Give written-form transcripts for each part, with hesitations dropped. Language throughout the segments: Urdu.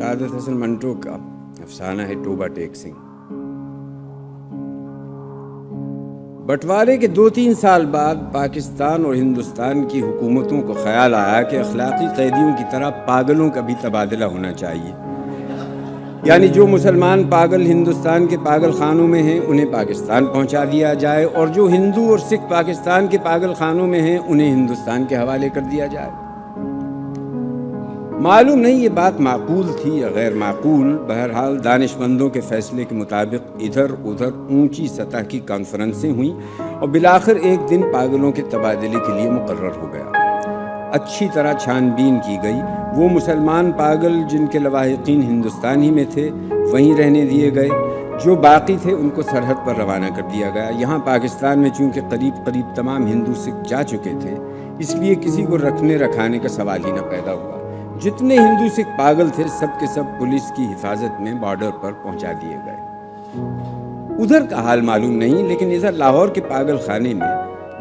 سعادت حسن منٹو کا افسانہ ہے توبہ ٹیک سنگھ۔ بٹوارے کے 2-3 سال بعد پاکستان اور ہندوستان کی حکومتوں کو خیال آیا کہ اخلاقی قیدیوں کی طرح پاگلوں کا بھی تبادلہ ہونا چاہیے، یعنی جو مسلمان پاگل ہندوستان کے پاگل خانوں میں ہیں انہیں پاکستان پہنچا دیا جائے، اور جو ہندو اور سکھ پاکستان کے پاگل خانوں میں ہیں انہیں ہندوستان کے حوالے کر دیا جائے۔ معلوم نہیں یہ بات معقول تھی یا غیر معقول، بہرحال دانش مندوں کے فیصلے کے مطابق ادھر ادھر اونچی سطح کی کانفرنسیں ہوئیں اور بالآخر ایک دن پاگلوں کے تبادلے کے لیے مقرر ہو گیا۔ اچھی طرح چھان بین کی گئی، وہ مسلمان پاگل جن کے لواحقین ہندوستان ہی میں تھے وہیں رہنے دیے گئے، جو باقی تھے ان کو سرحد پر روانہ کر دیا گیا۔ یہاں پاکستان میں چونکہ قریب قریب تمام ہندو سکھ جا چکے تھے، اس لیے کسی کو رکھنے رکھانے کا سوال ہی نہ پیدا ہوا۔ جتنے ہندو سکھ پاگل تھے سب کے سب پولیس کی حفاظت میں بارڈر پر پہنچا دیے گئے۔ ادھر کا حال معلوم نہیں، لیکن ادھر لاہور کے پاگل خانے میں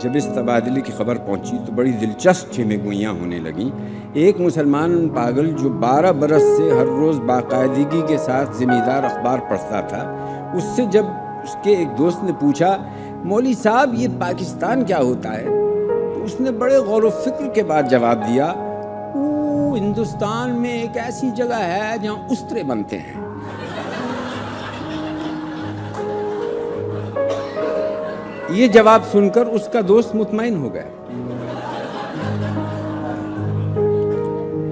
جب اس تبادلے کی خبر پہنچی تو بڑی دلچسپ چھمگوئیاں ہونے لگیں۔ ایک مسلمان پاگل جو 12 برس سے ہر روز باقاعدگی کے ساتھ زمیندار اخبار پڑھتا تھا، اس سے جب اس کے ایک دوست نے پوچھا، مولوی صاحب یہ پاکستان کیا ہوتا ہے، تو اس نے بڑے غور و فکر کے بعد جواب دیا، ہندوستان میں ایک ایسی جگہ ہے جہاں استرے بنتے ہیں۔ یہ جواب سن کر اس کا دوست مطمئن ہو گیا۔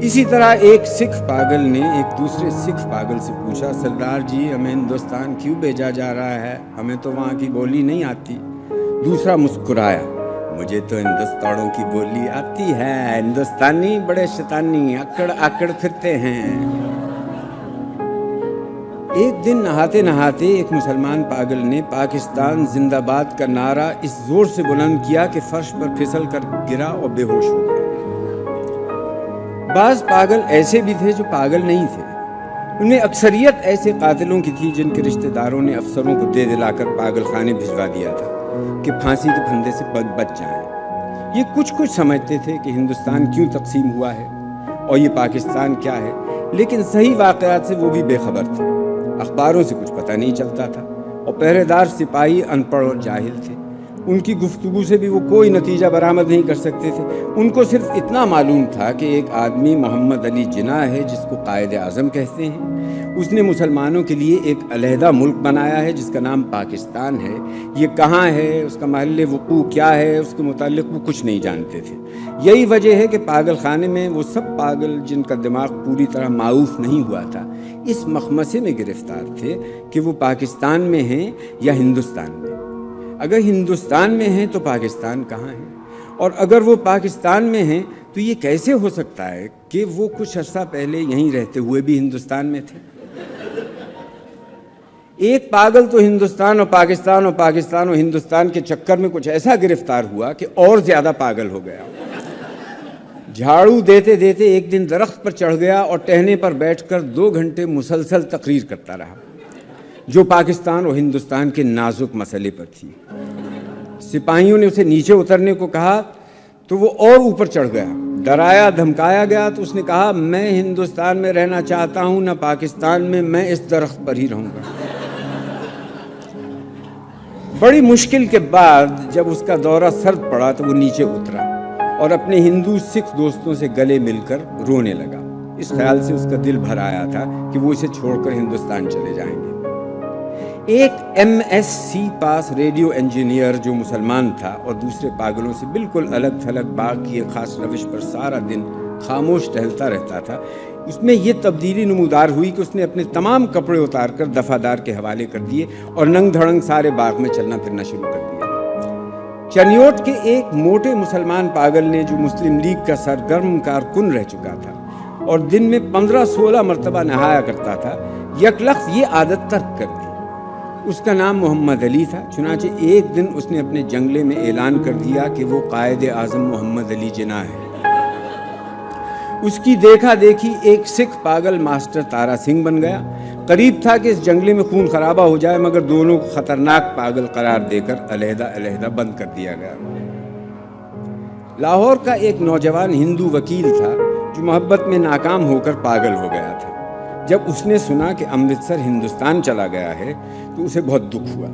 اسی طرح ایک سکھ پاگل نے ایک دوسرے سکھ پاگل سے پوچھا، سردار جی ہمیں ہندوستان کیوں بھیجا جا رہا ہے، ہمیں تو وہاں کی بولی نہیں آتی۔ دوسرا مسکرایا، مجھے تو ہندوستانوں کی بولی آتی ہے، ہندوستانی بڑے شیطانی اکڑ اکڑ پھرتے ہیں۔ ایک دن نہاتے نہاتے ایک مسلمان پاگل نے پاکستان زندہ باد کا نعرہ اس زور سے بلند کیا کہ فرش پر پھسل کر گرا اور بے ہوش ہو گیا۔ بعض پاگل ایسے بھی تھے جو پاگل نہیں تھے، ان میں اکثریت ایسے قاتلوں کی تھی جن کے رشتہ داروں نے افسروں کو دے دلا کر پاگل خانے بھجوا دیا تھا کہ پھانسی کے پھندے سے بچ جائیں۔ یہ کچھ سمجھتے تھے کہ ہندوستان کیوں تقسیم ہوا ہے اور یہ پاکستان کیا ہے، لیکن صحیح واقعات سے وہ بھی بے خبر تھے۔ اخباروں سے کچھ پتہ نہیں چلتا تھا اور پہرے دار سپاہی ان پڑھ اور جاہل تھے، ان کی گفتگو سے بھی وہ کوئی نتیجہ برآمد نہیں کر سکتے تھے۔ ان کو صرف اتنا معلوم تھا کہ ایک آدمی محمد علی جناح ہے جس کو قائد اعظم کہتے ہیں، اس نے مسلمانوں کے لیے ایک علیحدہ ملک بنایا ہے جس کا نام پاکستان ہے۔ یہ کہاں ہے، اس کا محل وقوع کیا ہے، اس کے متعلق وہ کچھ نہیں جانتے تھے۔ یہی وجہ ہے کہ پاگل خانے میں وہ سب پاگل جن کا دماغ پوری طرح معاف نہیں ہوا تھا اس مخمصے میں گرفتار تھے کہ وہ پاکستان میں ہیں یا ہندوستان میں۔ اگر ہندوستان میں ہیں تو پاکستان کہاں ہے، اور اگر وہ پاکستان میں ہیں تو یہ کیسے ہو سکتا ہے کہ وہ کچھ عرصہ پہلے یہیں رہتے ہوئے بھی ہندوستان میں تھے۔ ایک پاگل تو ہندوستان اور پاکستان اور ہندوستان کے چکر میں کچھ ایسا گرفتار ہوا کہ اور زیادہ پاگل ہو گیا۔ جھاڑو دیتے دیتے ایک دن درخت پر چڑھ گیا اور ٹہنے پر بیٹھ کر 2 گھنٹے مسلسل تقریر کرتا رہا جو پاکستان اور ہندوستان کے نازک مسئلے پر تھی۔ سپاہیوں نے اسے نیچے اترنے کو کہا تو وہ اور اوپر چڑھ گیا۔ ڈرایا دھمکایا گیا تو اس نے کہا، میں ہندوستان میں رہنا چاہتا ہوں نہ پاکستان میں اس درخت پر ہی رہوں گا۔ بڑی مشکل کے بعد جب اس کا دورہ سرد پڑا تو وہ نیچے اترا اور اپنے ہندو سکھ دوستوں سے گلے مل کر رونے لگا، اس خیال سے اس کا دل بھر آیا تھا کہ وہ اسے چھوڑ کر ہندوستان چلے جائیں گے۔ ایک MSc پاس ریڈیو انجینئر جو مسلمان تھا اور دوسرے پاگلوں سے بالکل الگ تھلگ باغ کی ایک خاص روش پر سارا دن خاموش ٹہلتا رہتا تھا، اس میں یہ تبدیلی نمودار ہوئی کہ اس نے اپنے تمام کپڑے اتار کر دفعہ کے حوالے کر دیے اور ننگ دھڑنگ سارے باغ میں چلنا پھرنا شروع کر دیا۔ چنیوٹ کے ایک موٹے مسلمان پاگل نے جو مسلم لیگ کا سرگرم کارکن رہ چکا تھا اور دن میں 15-16 مرتبہ نہایا کرتا تھا، یک لخت یہ عادت ترک کر دی۔ اس کا نام محمد علی تھا، چنانچہ ایک دن اس نے اپنے جنگلے میں اعلان کر دیا کہ وہ قائد اعظم محمد علی جناح ہے۔ اس کی دیکھا دیکھی ایک سکھ پاگل ماسٹر تارا سنگھ بن گیا۔ قریب تھا کہ اس جنگلے میں خون خرابہ ہو جائے، مگر دونوں کو خطرناک پاگل قرار دے کر علیحدہ بند کر دیا گیا۔ لاہور کا ایک نوجوان ہندو وکیل تھا جو محبت میں ناکام ہو کر پاگل ہو گیا تھا۔ جب اس نے سنا کہ امرتسر ہندوستان چلا گیا ہے تو اسے بہت دکھ ہوا۔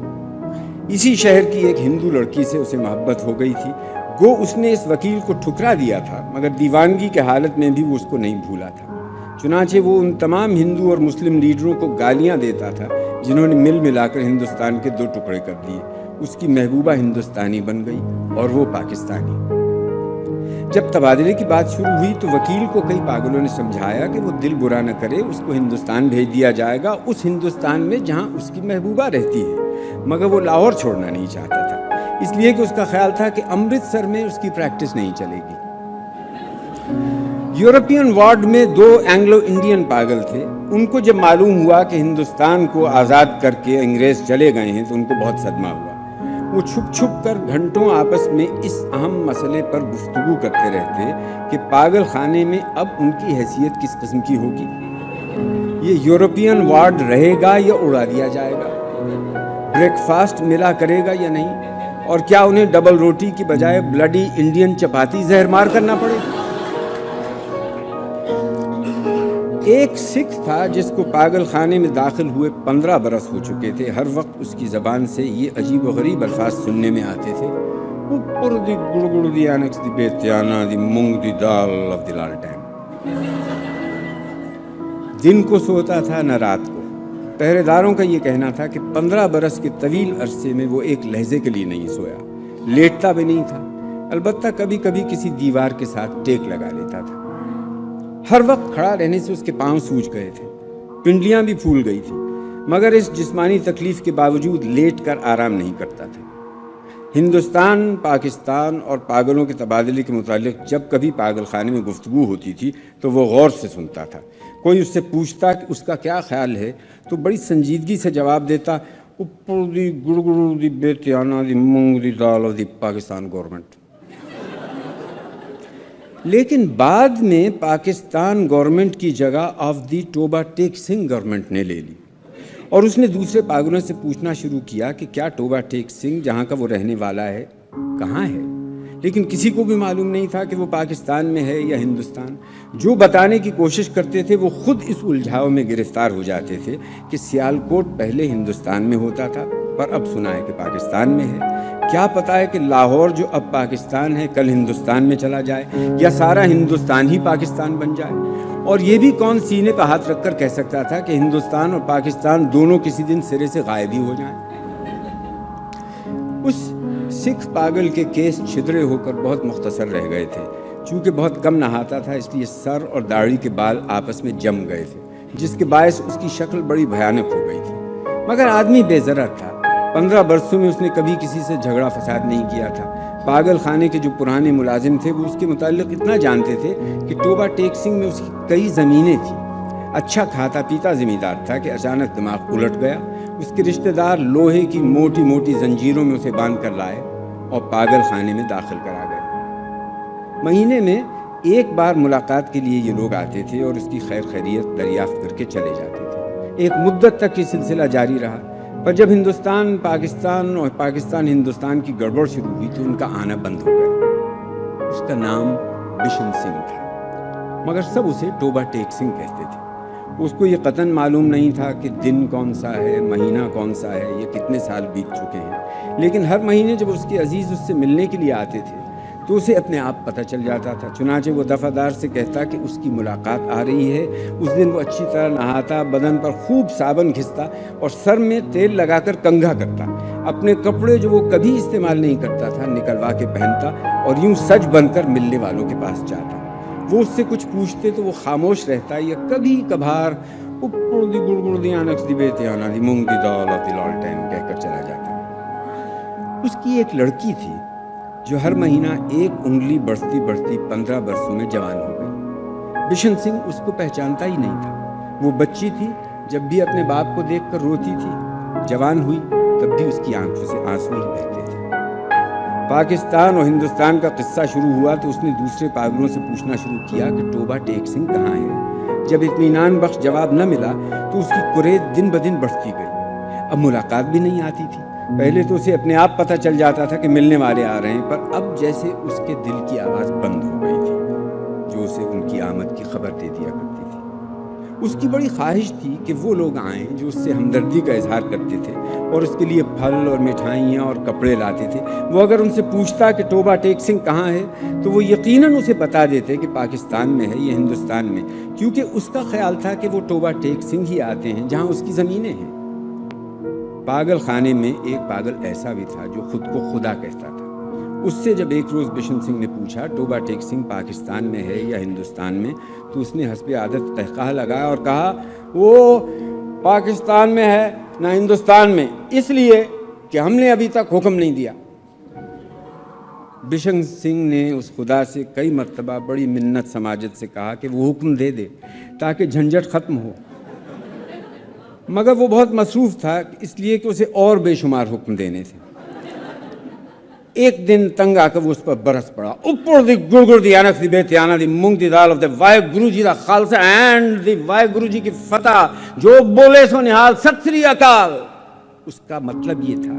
اسی شہر کی ایک ہندو لڑکی سے اسے محبت ہو گئی تھی، گو اس نے اس وکیل کو ٹھکرا دیا تھا، مگر دیوانگی کے حالت میں بھی وہ اس کو نہیں بھولا تھا۔ چنانچہ وہ ان تمام ہندو اور مسلم لیڈروں کو گالیاں دیتا تھا جنہوں نے مل ملا کر ہندوستان کے 2 ٹکڑے کر دیے۔ اس کی محبوبہ ہندوستانی بن گئی اور وہ پاکستانی۔ جب تبادلے کی بات شروع ہوئی تو وکیل کو کئی پاگلوں نے سمجھایا کہ وہ دل برا نہ کرے، اس کو ہندوستان بھیج دیا جائے گا، اس ہندوستان میں جہاں اس کی محبوبہ رہتی ہے، مگر وہ لاہور چھوڑنا نہیں چاہتا تھا، اس لیے کہ اس کا خیال تھا کہ امرتسر میں اس کی پریکٹس نہیں چلے گی۔ یورپین وارڈ میں 2 اینگلو انڈین پاگل تھے، ان کو جب معلوم ہوا کہ ہندوستان کو آزاد کر کے انگریز چلے گئے ہیں تو ان کو بہت صدمہ ہوا۔ وہ چھپ چھپ کر گھنٹوں آپس میں اس اہم مسئلے پر گفتگو کرتے رہتے کہ پاگل خانے میں اب ان کی حیثیت کس قسم کی ہوگی، یہ یورپین وارڈ رہے گا یا اڑا دیا جائے گا، بریک فاسٹ ملا کرے گا یا نہیں، اور کیا انہیں ڈبل روٹی کی بجائے بلڈی انڈین چپاتی زہر مار کرنا پڑے۔ ایک سکھ تھا جس کو پاگل خانے میں داخل ہوئے 15 برس ہو چکے تھے، ہر وقت اس کی زبان سے یہ عجیب و غریب الفاظ سننے میں آتے تھے، اوپر دی گڑگڑ دی آنکس دی بیتیانا دی مونگ دی دال آف دی لالٹین۔ دن کو سوتا تھا نہ رات کو۔ پہرے داروں کا یہ کہنا تھا کہ 15 برس کے طویل عرصے میں وہ ایک لہجے کے لیے نہیں سویا، لیٹتا بھی نہیں تھا، البتہ کبھی کبھی کسی دیوار کے ساتھ ٹیک لگا لیتا تھا۔ ہر وقت کھڑا رہنے سے اس کے پاؤں سوج گئے تھے، پنڈلیاں بھی پھول گئی تھی، مگر اس جسمانی تکلیف کے باوجود لیٹ کر آرام نہیں کرتا تھا۔ ہندوستان، پاکستان اور پاگلوں کے تبادلے کے متعلق جب کبھی پاگل خانے میں گفتگو ہوتی تھی تو وہ غور سے سنتا تھا۔ کوئی اس سے پوچھتا کہ اس کا کیا خیال ہے تو بڑی سنجیدگی سے جواب دیتا، اوپر دی گڑگڑ دی بیتیانا دی moong the dal of the Pakistan government. لیکن بعد میں پاکستان گورنمنٹ کی جگہ of the Toba take Singh government نے لے لی، اور اس نے دوسرے پاگلوں سے پوچھنا شروع کیا کہ کیا ٹوبہ ٹیک سنگھ جہاں کا وہ رہنے والا ہے کہاں ہے، لیکن کسی کو بھی معلوم نہیں تھا کہ وہ پاکستان میں ہے یا ہندوستان۔ جو بتانے کی کوشش کرتے تھے وہ خود اس الجھاؤ میں گرفتار ہو جاتے تھے کہ سیالکوٹ پہلے ہندوستان میں ہوتا تھا پر اب سنا ہے کہ پاکستان میں ہے۔ کیا پتا ہے کہ لاہور جو اب پاکستان ہے کل ہندوستان میں چلا جائے، یا سارا ہندوستان ہی پاکستان بن جائے۔ اور یہ بھی کون سینے پہ ہاتھ رکھ کر کہہ سکتا تھا کہ ہندوستان اور پاکستان دونوں کسی دن سرے سے غائب ہی ہو جائیں۔ اس سکھ پاگل کے کیس چھدرے ہو کر بہت مختصر رہ گئے تھے، چونکہ بہت کم نہاتا تھا اس لیے سر اور داڑھی کے بال آپس میں جم گئے تھے، جس کے باعث اس کی شکل بڑی بھیانک ہو گئی تھی، مگر آدمی بے ضرر تھا۔ 15 برسوں میں اس نے کبھی کسی سے جھگڑا فساد نہیں کیا تھا۔ پاگل خانے کے جو پرانے ملازم تھے وہ اس کے متعلق اتنا جانتے تھے کہ ٹوبہ ٹیک سنگھ میں اس کی کئی زمینیں تھیں۔ اچھا کھاتا پیتا زمیندار تھا کہ اچانک دماغ الٹ گیا۔ اس کے رشتہ دار لوہے کی موٹی موٹی زنجیروں میں اسے باندھ کر لائے اور پاگل خانے میں داخل کرا گئے۔ مہینے میں ایک بار ملاقات کے لیے یہ لوگ آتے تھے اور اس کی خیر خیریت دریافت کر کے چلے جاتے تھے۔ ایک مدت تک یہ سلسلہ جاری رہا، پر جب ہندوستان پاکستان اور پاکستان ہندوستان کی گڑبڑ شروع ہوئی تو ان کا آنا بند ہو گیا۔ اس کا نام بشن سنگھ تھا، مگر سب اسے ٹوبہ ٹیک سنگھ کہتے تھے۔ اس کو یہ قطعاً معلوم نہیں تھا کہ دن کون سا ہے، مہینہ کون سا ہے، یہ کتنے سال بیت چکے ہیں، لیکن ہر مہینے جب اس کے عزیز اس سے ملنے کے لیے آتے تھے تو اسے اپنے آپ پتہ چل جاتا تھا۔ چنانچہ وہ دفعہ سے کہتا کہ اس کی ملاقات آ رہی ہے۔ اس دن وہ اچھی طرح نہاتا، بدن پر خوب صابن گھستا اور سر میں تیل لگا کر کنگھا کرتا، اپنے کپڑے جو وہ کبھی استعمال نہیں کرتا تھا نکلوا کے پہنتا اور یوں سج بن کر ملنے والوں کے پاس جاتا۔ وہ اس سے کچھ پوچھتے تو وہ خاموش رہتا یا کبھی کبھار اوپر دی گڑگڑ دی آنکس دی بیتیانا دی مونگ دی دال آف دی لالٹین کہہ کر چلا جاتا۔ اس کی ایک لڑکی تھی جو ہر مہینہ ایک انگلی بڑھتی بڑھتی 15 برسوں میں جوان ہو گئی۔ بشن سنگھ اس کو پہچانتا ہی نہیں تھا۔ وہ بچی تھی، جب بھی اپنے باپ کو دیکھ کر روتی تھی، جوان ہوئی تب بھی اس کی آنکھوں سے آنسو ہی بہتے تھے۔ پاکستان اور ہندوستان کا قصہ شروع ہوا تو اس نے دوسرے پاگلوں سے پوچھنا شروع کیا کہ ٹوبہ ٹیک سنگھ کہاں ہے۔ جب اطمینان بخش جواب نہ ملا تو اس کی کریز دن بدن بڑھتی گئی۔ اب ملاقات بھی نہیں آتی تھی۔ پہلے تو اسے اپنے آپ پتہ چل جاتا تھا کہ ملنے والے آ رہے ہیں، پر اب جیسے اس کے دل کی آواز بند ہو گئی تھی جو اسے ان کی آمد کی خبر دے دیا کرتی تھی۔ اس کی بڑی خواہش تھی کہ وہ لوگ آئیں جو اس سے ہمدردی کا اظہار کرتے تھے اور اس کے لیے پھل اور مٹھائیاں اور کپڑے لاتے تھے۔ وہ اگر ان سے پوچھتا کہ توبہ ٹیک سنگھ کہاں ہے تو وہ یقیناً اسے بتا دیتے کہ پاکستان میں ہے یا ہندوستان میں، کیونکہ اس کا خیال تھا کہ وہ توبہ ٹیک سنگھ ہی آتے ہیں جہاں اس کی زمینیں ہیں۔ پاگل خانے میں ایک پاگل ایسا بھی تھا جو خود کو خدا کہتا تھا۔ اس سے جب ایک روز بشن سنگھ نے پوچھا توبہ ٹیک سنگھ پاکستان میں ہے یا ہندوستان میں، تو اس نے حسب عادت قہقہہ لگایا اور کہا وہ پاکستان میں ہے نہ ہندوستان میں، اس لیے کہ ہم نے ابھی تک حکم نہیں دیا۔ بشن سنگھ نے اس خدا سے کئی مرتبہ بڑی منت سماجت سے کہا کہ وہ حکم دے دے تاکہ جھنجھٹ ختم ہو، مگر وہ بہت مصروف تھا اس لیے کہ اسے اور بے شمار حکم دینے تھے۔ ایک دن تنگ آ کر وہ اس پر برس پڑا، اوپر دی گڑگڑ دی اینک دی بیتیانہ دی moong the dal of the واحے grow G the Khalsa and the واحے گرو جی کی فتح، جو بولے سو نحال ست سری اکال۔ اس کا مطلب یہ تھا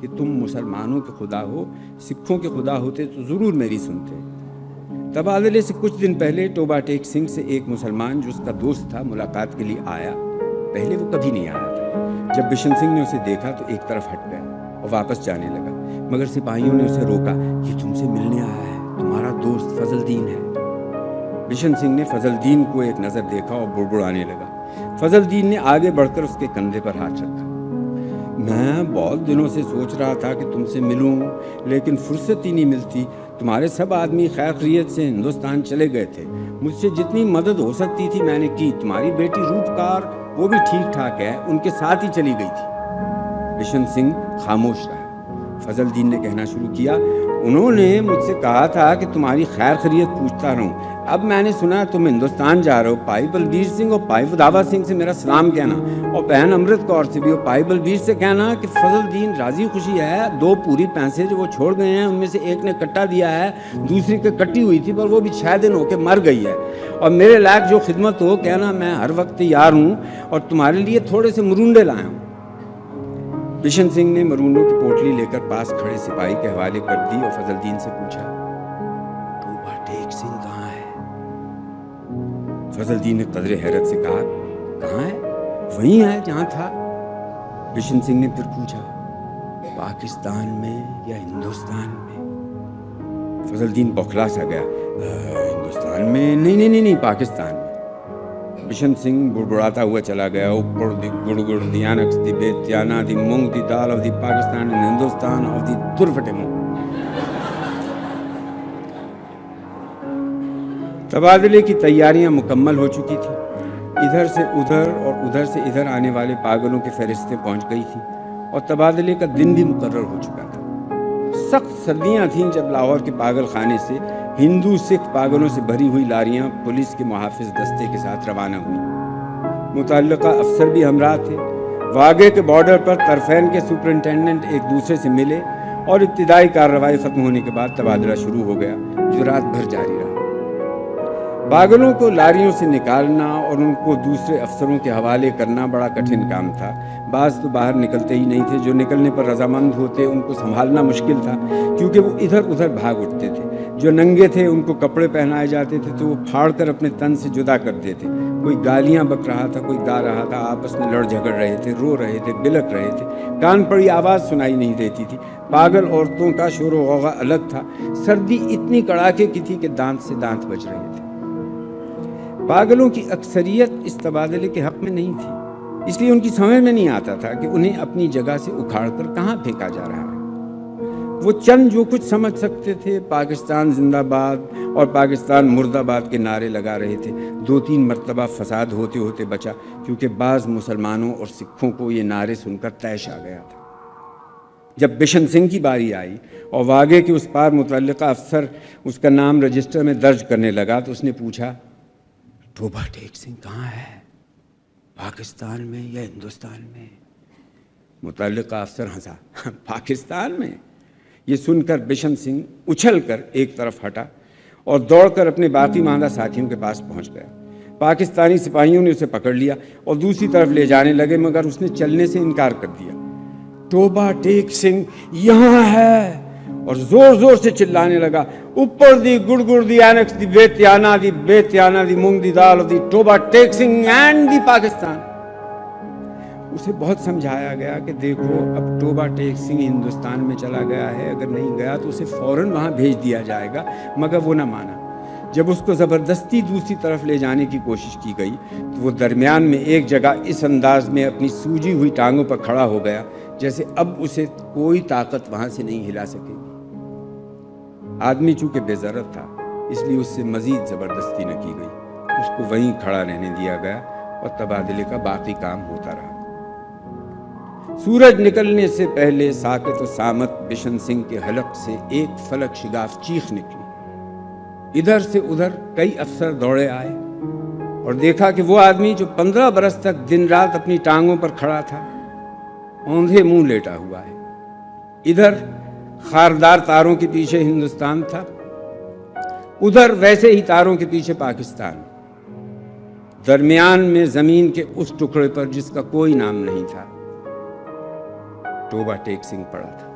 کہ تم مسلمانوں کے خدا ہو، سکھوں کے خدا ہوتے تو ضرور میری سنتے۔ تبادلے سے کچھ دن پہلے توبہ ٹیک سنگھ سے ایک مسلمان جو اس کا دوست تھا ملاقات کے لیے آیا۔ پہلے وہ کبھی نہیں آیا تھا۔ جب بشن سنگھ نے اسے دیکھا تو ایک طرف ہٹ گیا اور واپس جانے لگا، مگر سپاہیوں نے اسے روکا۔ یہ تم سے ملنے آیا ہے، تمہارا دوست فضل دین ہے۔ بشن سنگھ نے فضل دین کو ایک نظر دیکھا اور بڑبڑانے لگا۔ فضل دین نے آگے بڑھ کر اس کے کندھے پر ہاتھ رکھا۔ میں بہت دنوں سے سوچ رہا تھا کہ تم سے ملوں، لیکن فرصت ہی نہیں ملتی۔ تمہارے سب آدمی خیر خیریت سے ہندوستان چلے گئے تھے، مجھ سے جتنی مدد ہو سکتی تھی میں نے کی۔ تمہاری بیٹی روپکار وہ بھی ٹھیک ٹھاک ہے، ان کے ساتھ ہی چلی گئی تھی۔ بشن سنگھ خاموش رہا۔ فضل دین نے کہنا شروع کیا، انہوں نے مجھ سے کہا تھا کہ تمہاری خیر خیریت پوچھتا رہوں۔ اب میں نے سنا تم ہندوستان جا رہے ہو، بھائی بلبیر سنگھ اور بھائی وداوا سنگھ سے میرا سلام کہنا، اور بہن امرت کور سے بھی، اور بھائی بلبیر سے کہنا کہ فضل دین راضی خوشی ہے۔ 2 پوری پیسے جو وہ چھوڑ گئے ہیں ان میں سے ایک نے کٹا دیا ہے، دوسری کے کٹی ہوئی تھی پر وہ بھی 6 دن ہو کے مر گئی ہے، اور میرے لائق جو خدمت ہو کہنا میں ہر وقت تیار ہوں، اور تمہارے لیے تھوڑے سے مرونڈے لایا ہوں۔ بشن سنگھ نے مرونوں کی پوٹلی لے کر پاس کھڑے سپاہی کے حوالے کر دی اور فضل دین سے پوچھا توبہ ٹیک سنگھ کہاں ہے؟ فضل دین نے قدر حیرت سے کہا کہاں ہے؟ وہیں ہے جہاں تھا۔ بشن سنگھ نے پھر پوچھا پاکستان میں یا ہندوستان میں؟ فضل دین بوکھلا سا گیا، ہندوستان میں نہیں پاکستان میں۔ بشن سنگھ بڑبڑاتا ہوا چلا گیا، اوپر دی گڑگڑ دی اینکس دی بیتیانہ دی moong the dal of the Pakistan and Hindustan of the درفٹے مونگ۔ تبادلے کی تیاریاں مکمل ہو چکی تھی۔ ادھر سے ادھر اور ادھر سے ادھر آنے والے پاگلوں کی فہرستیں پہنچ گئی تھیں اور تبادلے کا دن بھی مقرر ہو چکا تھا۔ سخت سردیاں تھیں جب لاہور کے پاگل خانے سے ہندو سکھ پاگلوں سے بھری ہوئی لاریاں پولیس کے محافظ دستے کے ساتھ روانہ ہوئی۔ متعلقہ افسر بھی ہمراہ تھے۔ واگے کے بارڈر پر طرفین کے سپرنٹینڈنٹ ایک دوسرے سے ملے اور ابتدائی کارروائی ختم ہونے کے بعد تبادلہ شروع ہو گیا جو رات بھر جاری رہا۔ پاگلوں کو لاریوں سے نکالنا اور ان کو دوسرے افسروں کے حوالے کرنا بڑا کٹھن کام تھا۔ بعض تو باہر نکلتے ہی نہیں تھے، جو نکلنے پر رضامند ہوتے ان کو سنبھالنا مشکل تھا کیونکہ وہ ادھر ادھر بھاگ اٹھتے تھے۔ جو ننگے تھے ان کو کپڑے پہنائے جاتے تھے تو وہ پھاڑ کر اپنے تن سے جدا کر دیتے۔ کوئی گالیاں بک رہا تھا، کوئی گا رہا تھا، آپس میں لڑ جھگڑ رہے تھے، رو رہے تھے، بلک رہے تھے، کان پڑی آواز سنائی نہیں دیتی تھی۔ پاگل عورتوں کا شور و غوغا الگ تھا۔ سردی اتنی کڑاکے کی تھی کہ دانت سے دانت بج رہے تھے۔ پاگلوں کی اکثریت اس تبادلے کے حق میں نہیں تھی، اس لیے ان کی سمجھ میں نہیں آتا تھا کہ انہیں اپنی جگہ سے اکھاڑ کر کہاں پھینکا جا رہا ہے۔ وہ چند جو کچھ سمجھ سکتے تھے پاکستان زندہ باد اور پاکستان مرد آباد کے نعرے لگا رہے تھے۔ 2-3 مرتبہ فساد ہوتے ہوتے بچا کیونکہ بعض مسلمانوں اور سکھوں کو یہ نعرے سن کر طیش آ گیا تھا۔ جب بشن سنگھ کی باری آئی اور واگے کے اس پار متعلقہ افسر اس کا نام رجسٹر میں درج کرنے لگا تو اس نے پوچھا توبہ ٹیک سنگھ کہاں ہے؟ پاکستان میں یا ہندوستان میں؟ متعلقہ افسر ہنسا، پاکستان میں۔ یہ سن کر بشن سنگھ اچھل کر ایک طرف ہٹا اور دوڑ کر اپنے باقی ماندہ ساتھیوں کے پاس پہنچ گیا۔ پاکستانی سپاہیوں نے اسے پکڑ لیا اور دوسری طرف لے جانے لگے مگر اس نے چلنے سے انکار کر دیا۔ توبہ ٹیک سنگھ یہاں ہے، اور زور زور سے چلانے لگا, اوپر دی گڑگڑ دی اینکس دی بیتیانا دی مونگ دی دال دی ٹوبا ٹیک سنگھ اینڈ دی پاکستان. اسے بہت سمجھایا گیا کہ دیکھو اب ٹوبا ٹیک سنگھ ہندوستان میں چلا گیا ہے, اگر نہیں گیا تو اسے فوراً وہاں بھیج دیا جائے گا, مگر وہ نہ مانا. جب اس کو زبردستی دوسری طرف لے جانے کی کوشش کی گئی تو وہ درمیان میں ایک جگہ اس انداز میں اپنی سوجی ہوئی ٹانگوں پر کھڑا ہو گیا جیسے اب اسے کوئی طاقت وہاں سے نہیں ہلا سکے گی. آدمی چونکہ بے ضرر تھا اس لیے اس سے مزید زبردستی نہ کی گئی, اس کو وہیں کھڑا رہنے دیا گیا اور تبادلے کا باقی کام ہوتا رہا. سورج نکلنے سے پہلے ساکت و سامت بشن سنگھ کے حلق سے ایک فلک شگاف چیخ نکلی. ادھر سے ادھر کئی افسر دوڑے آئے اور دیکھا کہ وہ آدمی جو 15 برس تک دن رات اپنی ٹانگوں پر کھڑا تھا اوندھے منہ لیٹا ہوا ہے. ادھر خاردار تاروں کے پیچھے ہندوستان تھا, ادھر ویسے ہی تاروں کے پیچھے پاکستان, درمیان میں زمین کے اس ٹکڑے پر جس کا کوئی نام نہیں تھا ٹوبا ٹیک سنگھ پڑا تھا.